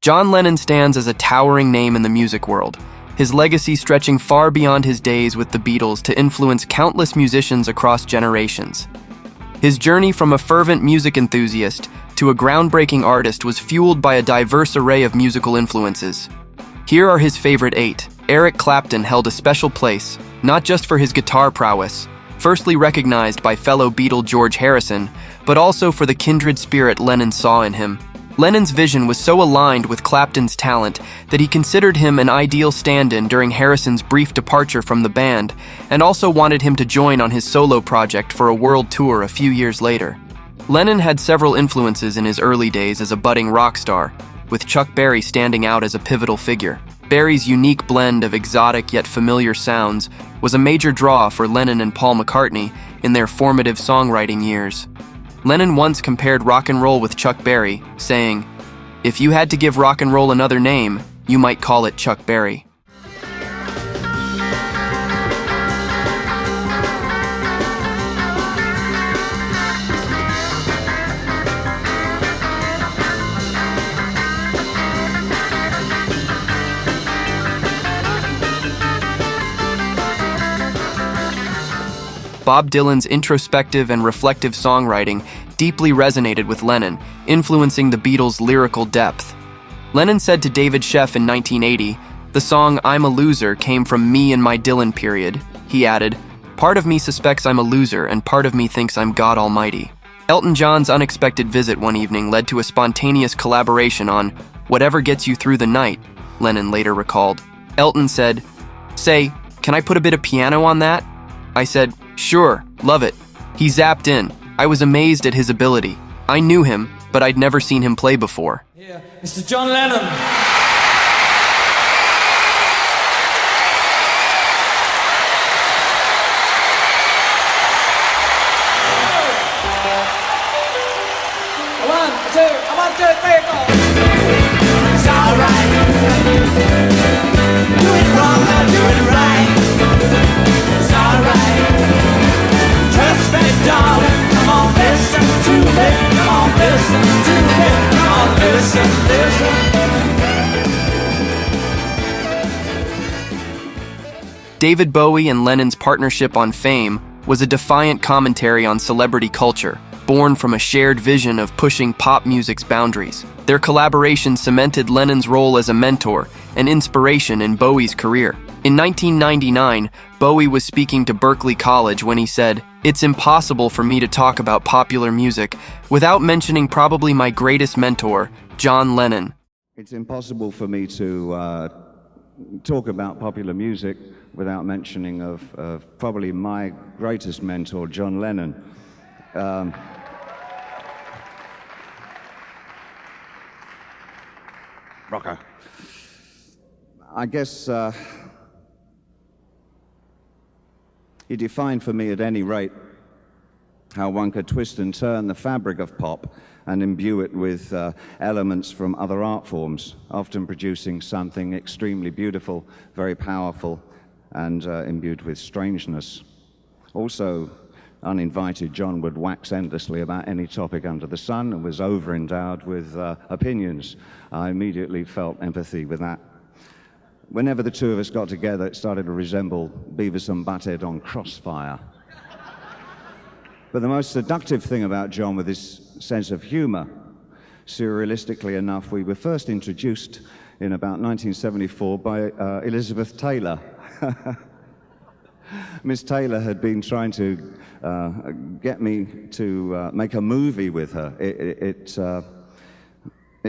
John Lennon stands as a towering name in the music world, his legacy stretching far beyond his days with the Beatles to influence countless musicians across generations. His journey from a fervent music enthusiast to a groundbreaking artist was fueled by a diverse array of musical influences. Here are his favorite 8. Eric Clapton held a special place, not just for his guitar prowess, firstly recognized by fellow Beatle George Harrison, but also for the kindred spirit Lennon saw in him. Lennon's vision was so aligned with Clapton's talent that he considered him an ideal stand-in during Harrison's brief departure from the band, and also wanted him to join on his solo project for a world tour a few years later. Lennon had several influences in his early days as a budding rock star, with Chuck Berry standing out as a pivotal figure. Berry's unique blend of exotic yet familiar sounds was a major draw for Lennon and Paul McCartney in their formative songwriting years. Lennon once compared rock and roll with Chuck Berry, saying, "If you had to give rock and roll another name, you might call it Chuck Berry." Bob Dylan's introspective and reflective songwriting deeply resonated with Lennon, influencing the Beatles' lyrical depth. Lennon said to David Sheff in 1980, "The song I'm a Loser came from me in my Dylan period." He added, "Part of me suspects I'm a loser and part of me thinks I'm God Almighty." Elton John's unexpected visit one evening led to a spontaneous collaboration on Whatever Gets You Through the Night, Lennon later recalled. Elton said, "Say, can I put a bit of piano on that?" I said, "Sure, love it." He zapped in. I was amazed at his ability. I knew him, but I'd never seen him play before. Yeah, Mr. John Lennon. One, two, three, four. It's alright. Do it wrong, now do it right. It's alright. Trust me, darling. Come on, listen to me. Come on, listen to me. Come on, listen, listen. David Bowie and Lennon's partnership on Fame was a defiant commentary on celebrity culture, born from a shared vision of pushing pop music's boundaries. Their collaboration cemented Lennon's role as a mentor and inspiration in Bowie's career. In 1999, Bowie was speaking to Berklee College when he said, "It's impossible for me to talk about popular music without mentioning probably my greatest mentor, John Lennon." It's impossible for me to talk about popular music without mentioning of probably my greatest mentor, John Lennon. Rocker. I guess he defined for me at any rate how one could twist and turn the fabric of pop and imbue it with elements from other art forms, often producing something extremely beautiful, very powerful, and imbued with strangeness. Also, uninvited, John would wax endlessly about any topic under the sun and was over-endowed with opinions. I immediately felt empathy with that. Whenever the two of us got together, it started to resemble Beavis and Butthead on Crossfire. But the most seductive thing about John was his sense of humor. Surrealistically enough, we were first introduced in about 1974 by Elizabeth Taylor. Miss Taylor had been trying to get me to make a movie with her. It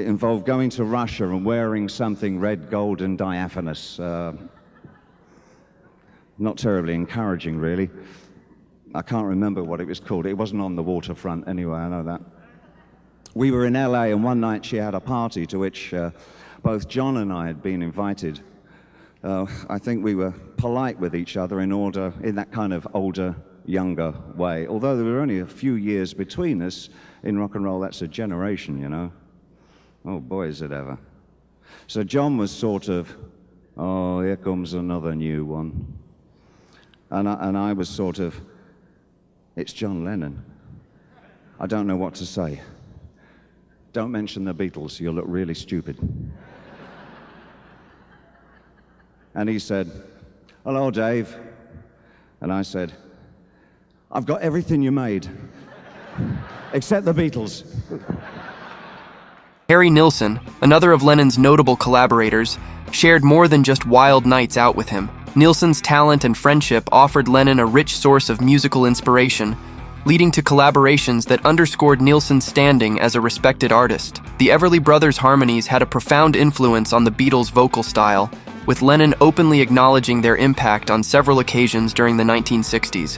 involved going to Russia and wearing something red, gold, and diaphanous. Not terribly encouraging, really. I can't remember what it was called. It wasn't on the waterfront anyway, I know that. We were in LA, and one night she had a party to which both John and I had been invited. I think we were polite with each other in that kind of older, younger way. Although there were only a few years between us, in rock and roll, that's a generation, you know. Oh boy, is it ever. So John was sort of, oh, here comes another new one. And I was sort of, it's John Lennon. I don't know what to say. Don't mention the Beatles, you'll look really stupid. And he said, "Hello, Dave." And I said, "I've got everything you made, except the Beatles." Harry Nilsson, another of Lennon's notable collaborators, shared more than just wild nights out with him. Nilsson's talent and friendship offered Lennon a rich source of musical inspiration, leading to collaborations that underscored Nilsson's standing as a respected artist. The Everly Brothers' harmonies had a profound influence on the Beatles' vocal style, with Lennon openly acknowledging their impact on several occasions during the 1960s.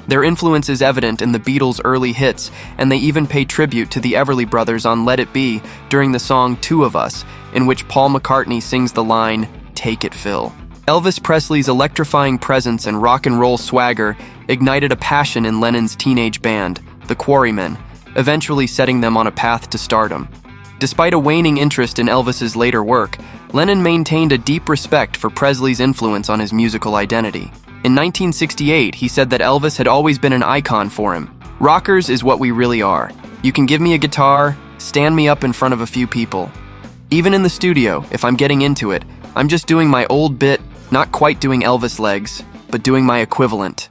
Their influence is evident in the Beatles' early hits, and they even pay tribute to the Everly Brothers on Let It Be during the song Two of Us, in which Paul McCartney sings the line, "Take it, Phil." Elvis Presley's electrifying presence and rock and roll swagger ignited a passion in Lennon's teenage band, the Quarrymen, eventually setting them on a path to stardom. Despite a waning interest in Elvis's later work, Lennon maintained a deep respect for Presley's influence on his musical identity. In 1968, he said that Elvis had always been an icon for him. "Rockers is what we really are. You can give me a guitar, stand me up in front of a few people. Even in the studio, if I'm getting into it, I'm just doing my old bit, not quite doing Elvis legs, but doing my equivalent."